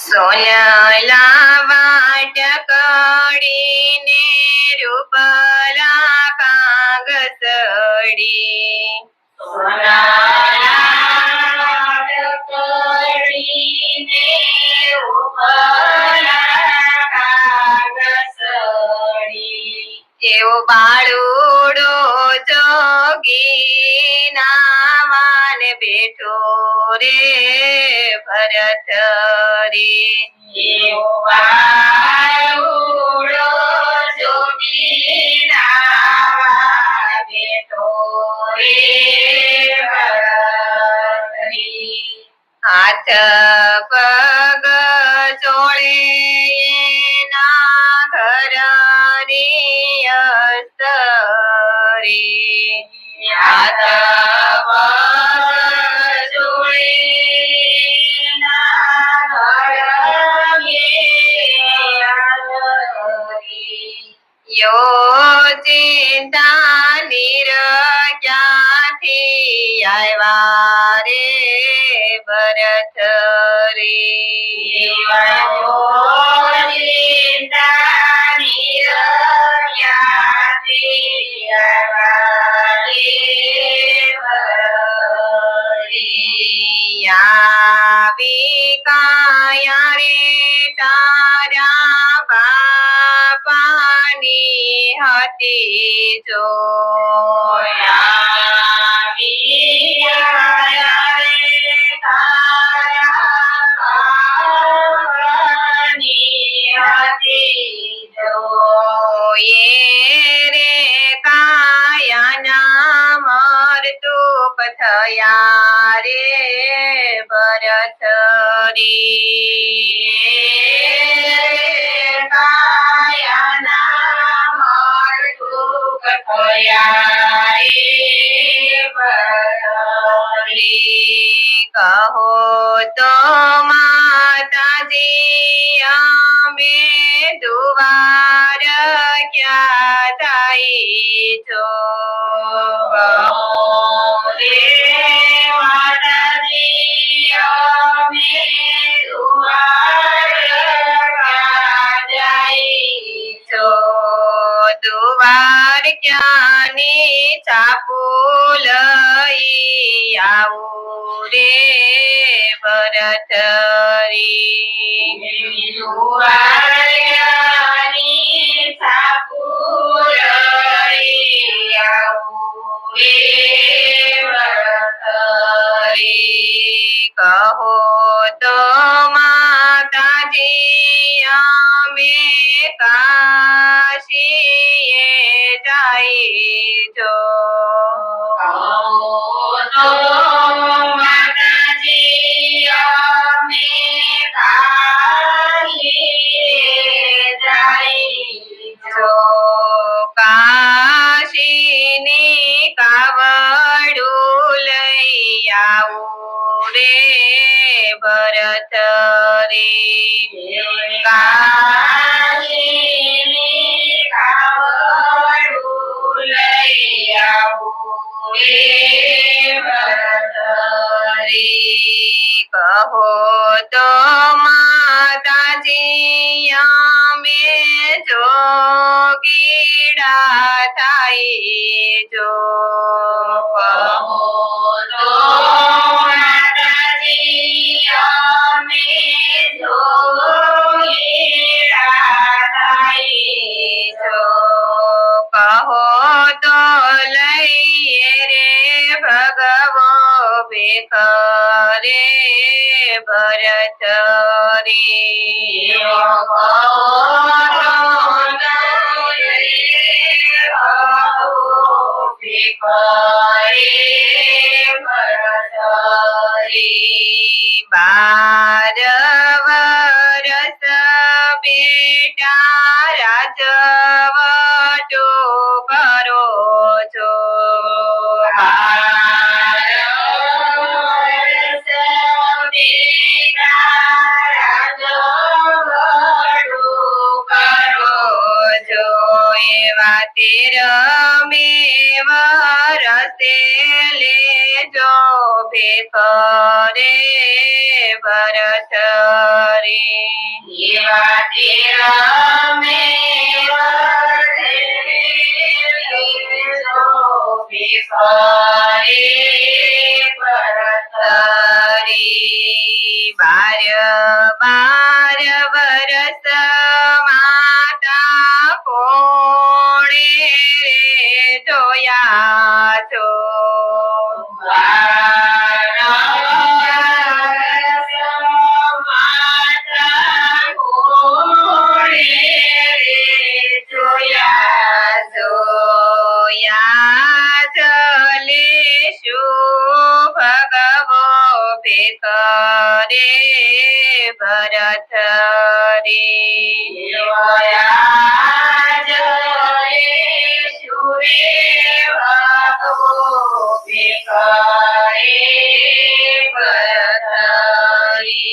સોનલા વાટકડીને રૂપલા કાગસડી એવો બાળુડો જોગી નાવાન બેઠો રે ભરત રે એવો બાળુડો જોગી નાવાન બેઠો રે ભરત રે હાથ પગ જોડે ના ઘર હાથ પગ જોડે ના યો ચિંતા નીર ક્યાંથી આવ્યા રે ભરત રે કાયા રે તારા બાપાની હતી જો થયા રે ભરત રે કાયાના મરતુક થયા રે ભરત રે કહો તો માતાજી અમે દુવાર ક્યાં જાય છો દુવાર ક્યાંની ચાપુ લઈ આવું રે ભરત રે દુવાર ક્યાંની ચાપુ લઈ આવું રે ભરત રે કહો તો માતાજી અમે કાશીએ જાય જો માતાજી અમે કાશીએ જાય જો કાશીની કાવડું લઈ આવું રે ભરત રે કાશીની કાવડું લઈ આવું રે ભરત રે કહો તો માતાજી અમે જોગીડા થાય જો કહો તો માતાજી અમે જોગીડા થાય જો કહો તો લઈએ રે ભગવો ભેખ રે ભરત રે બાર વરસ બેટા રાજવટો કરો છો એવા તેરમે વરસે લેજો ભેખ રે ભરત રે એવા તેરમે વરસે લેજો ભેખ રે ભરત રે બાર વરસ માતા કોણે રે જોયા છો માતા કોણે રે જોયા છો યાદ લેશું ભગવો ભેખ રે ભરત રે યાદ લેશું રે ભગવો ભેખ રે ભરત રે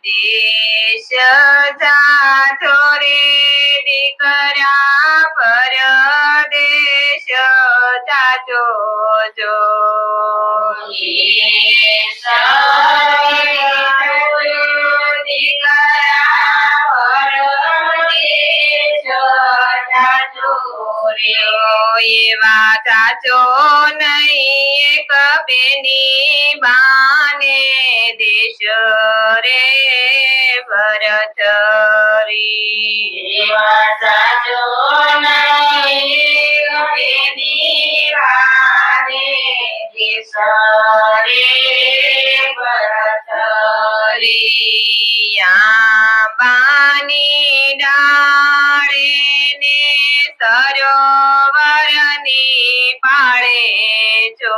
દેશ જાજો રે દીકરા પરદેશ જાજો જો એવા ચાચો નહીં એક બેની બાને દેશ રે ભરત રે એવા ચાચો નહીં બેની બાને દેશ રે ભરત રે આંબાની ડાળે ને સરોવરની પાળે જો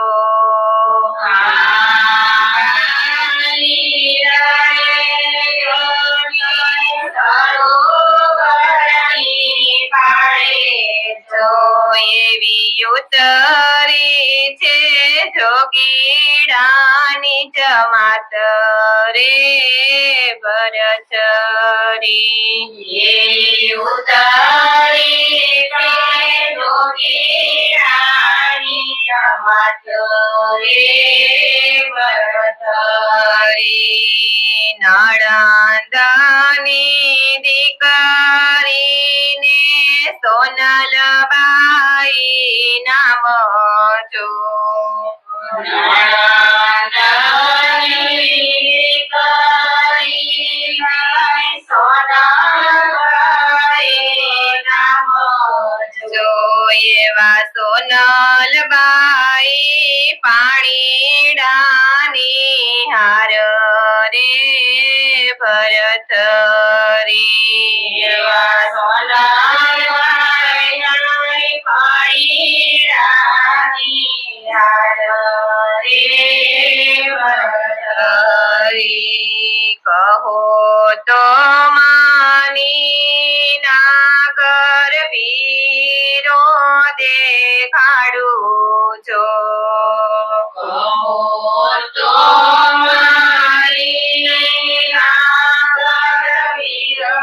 એવી ઉતરી છે જોગીડાની જમાત રે ભરત રે ઉતરી છે જોગીડાની જમાત રે ભરત રે નણંદની દીકરીને સોનલબાઈ નામ જો એવા સોનલબાઈ પાણીડાની હાર રે ભરત રે એવા સોનલબાઈ પાણીડાની હાર રે ભરત રે કહો તો માની નાગર વીરો દેખાડું જો કહો તો માની નાગર વીરો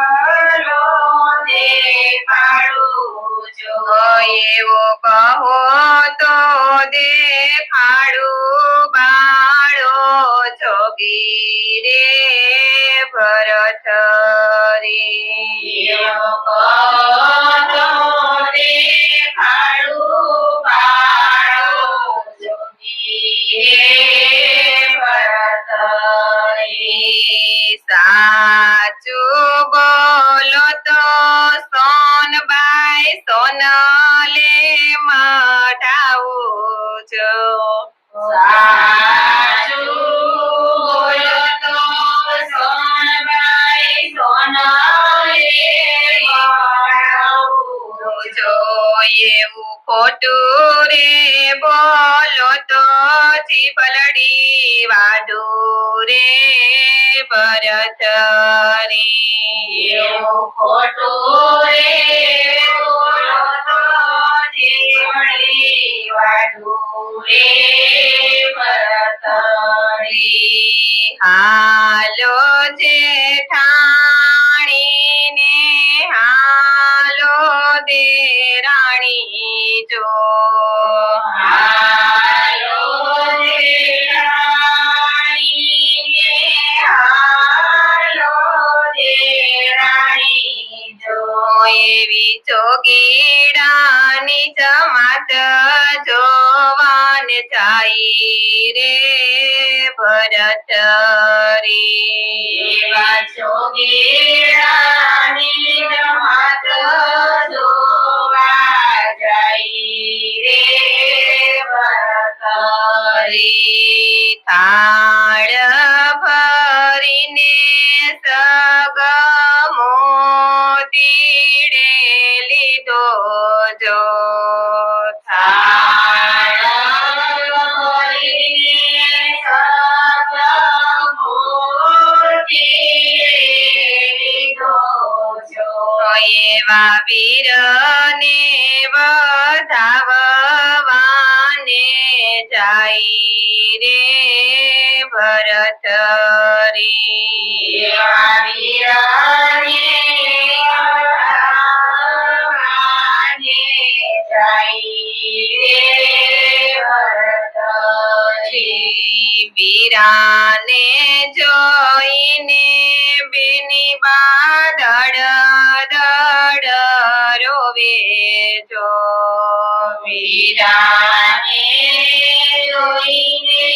દેખાડું જો એવો કહો તો દેખાડું બાળો જોગી રે ભરત રે દેખાડું બાળો જોગી રે ભરત રે સાચું બોલો તો સોનબાઈ સોનલે મઢાવું જો સાચું બોલો તો સોનબાઈ સોનલે મઢાવું જો એવું ખોટું રે બોલો તો ચીપલડી વાઢું રે ભરત રે એવું ખોટું રે બોલો તો ચીપલડી વાઢું રે ભરત રે હાલો જેઠાણીને હાલો દેરાણી એવી ચોગીડાની જમાત જોવાને જાય રે ભરત રે એવા ચોગીડાની જમાત જોવા જાય રે ભરત રે થાળ ભરીને સગમો તીડે લીધો જો થાળ ભરીને સગમો તીડે લીધો જો એવા વીરને વધાવવાને જાય રે ભરત રે એવા વીરને વધાવવાને જાય રે ભરત રે વીરાને જોઈને બેની બાદળ દડ રોવે જો વીરાને જોઈને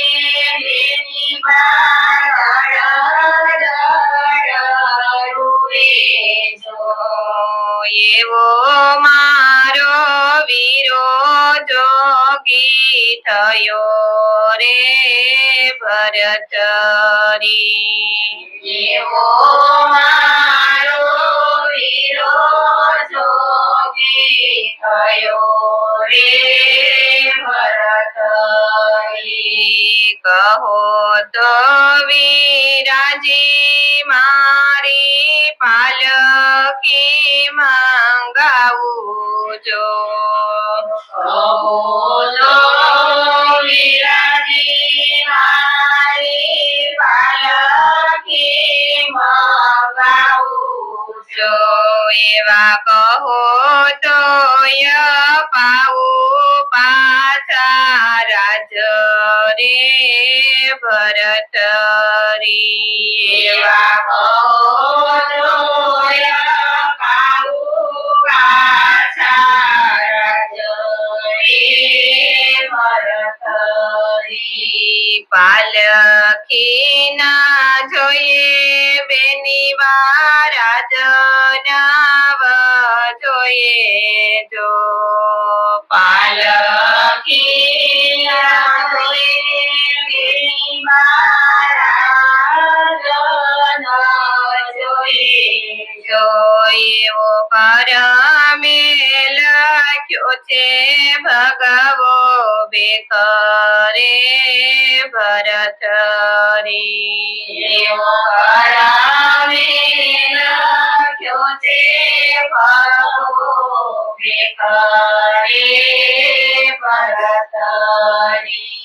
બેની બાદળ દડ રોવે જો એવો મારો વીરો જોગી થયો રે ભરત રે એવો મારો વીરો જોગી થયો રે ભરત રે કહો તો વિરાજી મારી પાલકી મંગાવું જો કહો તો વિરાજી મારી પાલકી મંગાવું જો એવા કહો તો પાવું પાછા રાજ રે ભરત રે એવા કહો તો પાવું પાછા રાજ રે ભરત રે પાલખી ના જોઈએ બેની વારાજ નાવ જોઈએ જો પાલખી ના જોઈએ બેની વારાજ જોઈએ જો એવો કરમે લખ્યો છે ભગવો બેકરે ભરત રે એવો કરમે લખ્યો છે ભગવો બેકરે ભરત રે